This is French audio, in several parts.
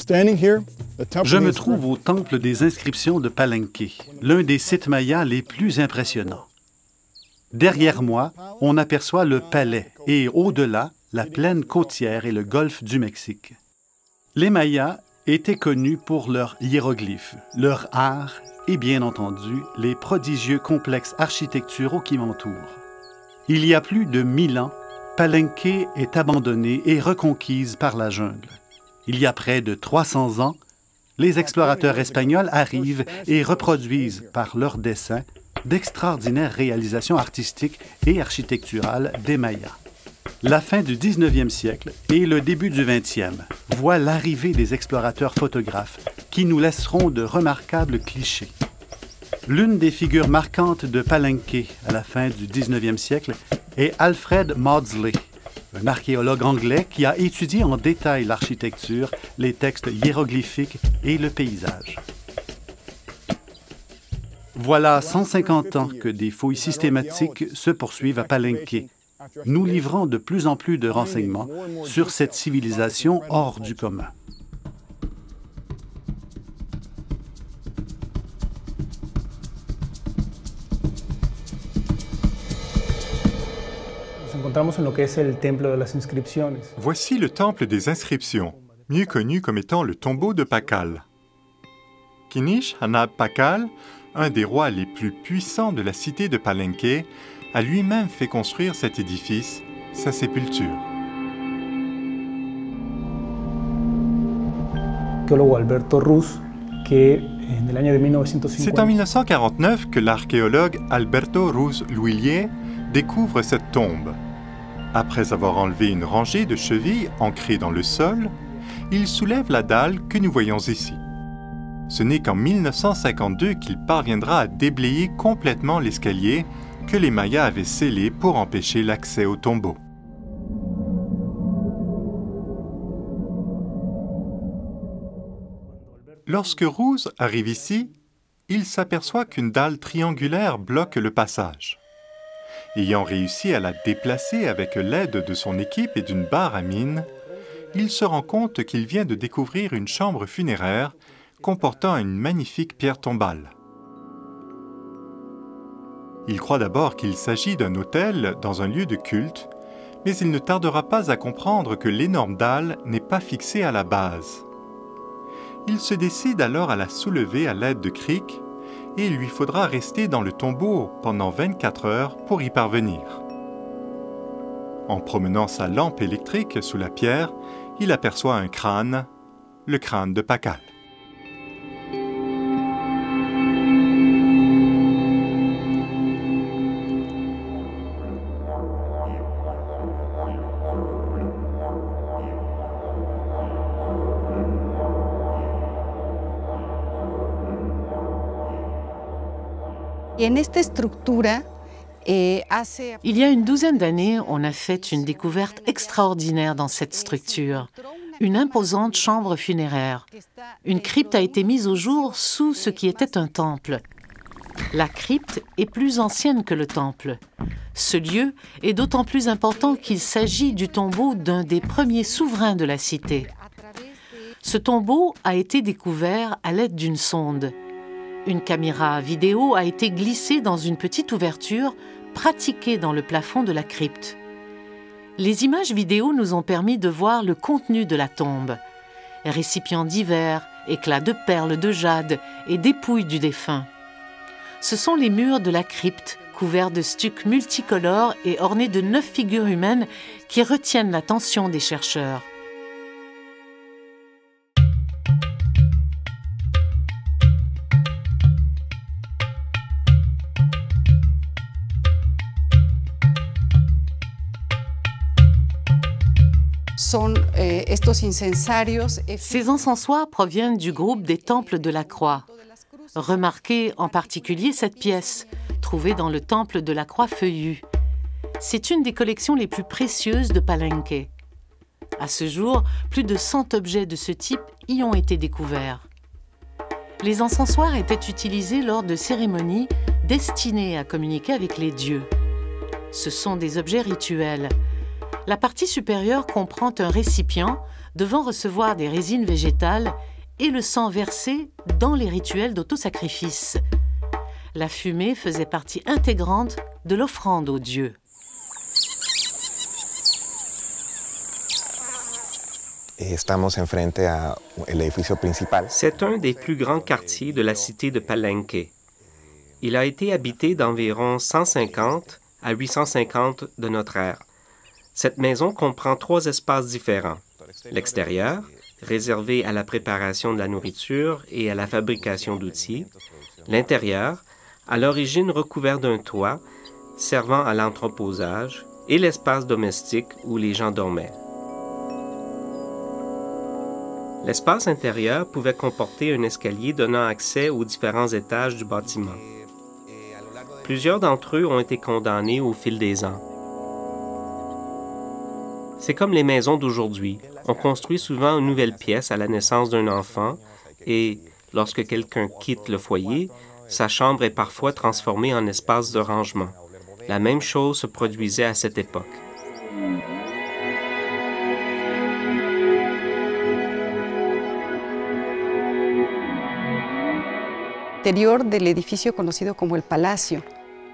Je me trouve au Temple des inscriptions de Palenque, l'un des sites mayas les plus impressionnants. Derrière moi, on aperçoit le palais et, au-delà, la plaine côtière et le golfe du Mexique. Les Mayas étaient connus pour leurs hiéroglyphes, leur art et, bien entendu, les prodigieux complexes architecturaux qui m'entourent. Il y a plus de 1000 ans, Palenque est abandonnée et reconquise par la jungle. Il y a près de 300 ans, les explorateurs espagnols arrivent et reproduisent par leurs dessins d'extraordinaires réalisations artistiques et architecturales des Mayas. La fin du 19e siècle et le début du 20e voient l'arrivée des explorateurs photographes qui nous laisseront de remarquables clichés. L'une des figures marquantes de Palenque à la fin du 19e siècle est Alfred Maudsley, un archéologue anglais qui a étudié en détail l'architecture, les textes hiéroglyphiques et le paysage. Voilà 150 ans que des fouilles systématiques se poursuivent à Palenque, nous livrant de plus en plus de renseignements sur cette civilisation hors du commun. Voici le temple des inscriptions, mieux connu comme étant le tombeau de Pakal. Kinish Hanab Pakal, un des rois les plus puissants de la cité de Palenque, a lui-même fait construire cet édifice, sa sépulture. C'est en 1949 que l'archéologue Alberto Ruz Luillier découvre cette tombe. Après avoir enlevé une rangée de chevilles ancrées dans le sol, il soulève la dalle que nous voyons ici. Ce n'est qu'en 1952 qu'il parviendra à déblayer complètement l'escalier que les Mayas avaient scellé pour empêcher l'accès au tombeau. Lorsque Ruz arrive ici, il s'aperçoit qu'une dalle triangulaire bloque le passage. Ayant réussi à la déplacer avec l'aide de son équipe et d'une barre à mine, il se rend compte qu'il vient de découvrir une chambre funéraire comportant une magnifique pierre tombale. Il croit d'abord qu'il s'agit d'un autel dans un lieu de culte, mais il ne tardera pas à comprendre que l'énorme dalle n'est pas fixée à la base. Il se décide alors à la soulever à l'aide de crics, et il lui faudra rester dans le tombeau pendant 24 heures pour y parvenir. En promenant sa lampe électrique sous la pierre, il aperçoit un crâne, le crâne de Pakal. Il y a une douzaine d'années, on a fait une découverte extraordinaire dans cette structure, une imposante chambre funéraire. Une crypte a été mise au jour sous ce qui était un temple. La crypte est plus ancienne que le temple. Ce lieu est d'autant plus important qu'il s'agit du tombeau d'un des premiers souverains de la cité. Ce tombeau a été découvert à l'aide d'une sonde. Une caméra vidéo a été glissée dans une petite ouverture pratiquée dans le plafond de la crypte. Les images vidéo nous ont permis de voir le contenu de la tombe. Récipients divers, éclats de perles de jade et dépouilles du défunt. Ce sont les murs de la crypte, couverts de stucs multicolores et ornés de 9 figures humaines qui retiennent l'attention des chercheurs. Ces encensoirs proviennent du groupe des Temples de la Croix. Remarquez en particulier cette pièce, trouvée dans le Temple de la Croix feuillue. C'est une des collections les plus précieuses de Palenque. À ce jour, plus de 100 objets de ce type y ont été découverts. Les encensoirs étaient utilisés lors de cérémonies destinées à communiquer avec les dieux. Ce sont des objets rituels. La partie supérieure comprend un récipient devant recevoir des résines végétales et le sang versé dans les rituels d'autosacrifice. La fumée faisait partie intégrante de l'offrande aux dieux. C'est un des plus grands quartiers de la cité de Palenque. Il a été habité d'environ 150 à 850 de notre ère. Cette maison comprend 3 espaces différents. L'extérieur, réservé à la préparation de la nourriture et à la fabrication d'outils. L'intérieur, à l'origine recouvert d'un toit, servant à l'entreposage, et l'espace domestique où les gens dormaient. L'espace intérieur pouvait comporter un escalier donnant accès aux différents étages du bâtiment. Plusieurs d'entre eux ont été condamnés au fil des ans. C'est comme les maisons d'aujourd'hui. On construit souvent une nouvelle pièce à la naissance d'un enfant et, lorsque quelqu'un quitte le foyer, sa chambre est parfois transformée en espace de rangement. La même chose se produisait à cette époque.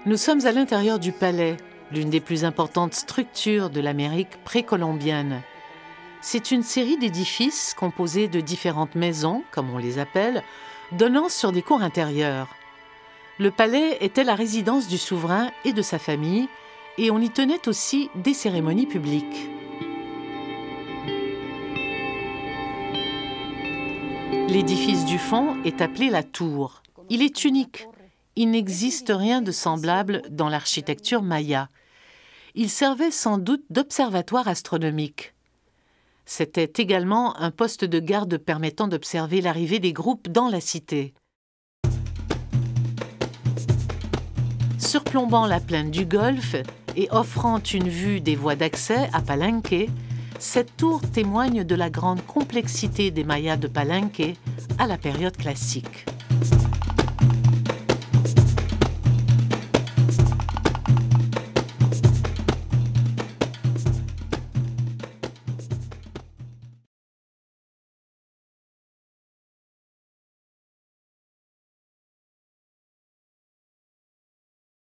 Nous sommes à l'intérieur du palais, l'une des plus importantes structures de l'Amérique précolombienne. C'est une série d'édifices composés de différentes maisons, comme on les appelle, donnant sur des cours intérieures. Le palais était la résidence du souverain et de sa famille, et on y tenait aussi des cérémonies publiques. L'édifice du fond est appelé la tour. Il est unique. Il n'existe rien de semblable dans l'architecture maya. Il servait sans doute d'observatoire astronomique. C'était également un poste de garde permettant d'observer l'arrivée des groupes dans la cité. Surplombant la plaine du Golfe et offrant une vue des voies d'accès à Palenque, cette tour témoigne de la grande complexité des Mayas de Palenque à la période classique.